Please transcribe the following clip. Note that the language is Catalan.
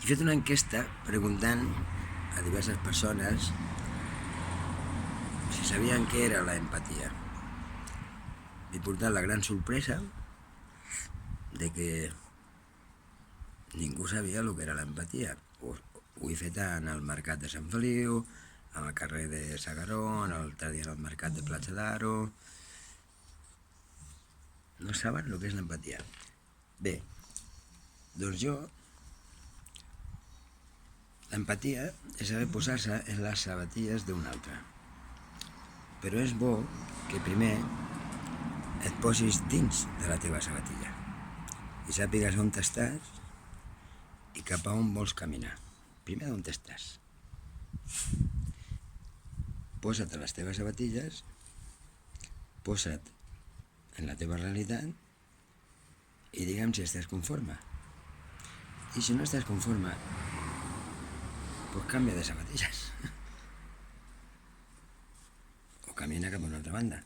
He fet una enquesta preguntant a diverses persones si sabien què era la empatia. M'he portat la gran sorpresa de que ningú sabia el que era l'empatia. Ho he fet en el mercat de Sant Feliu, al carrer de S'Agaró, l'altre dia al mercat de Platja d'Aro. No saben el que és l'empatia. Bé, doncs jo... L'empatia és saber posar-se en les sabatilles d'un altre. Però és bo que primer et posis dins de la teva sabatilla i sàpigues on estàs i cap a on vols caminar. Primer on estàs. Posa't a les teves sabatilles, posa't en la teva realitat i digue'm si estàs conforme. I si no estàs conforme, pues canvia de sabatilles o camina cap a una altra banda.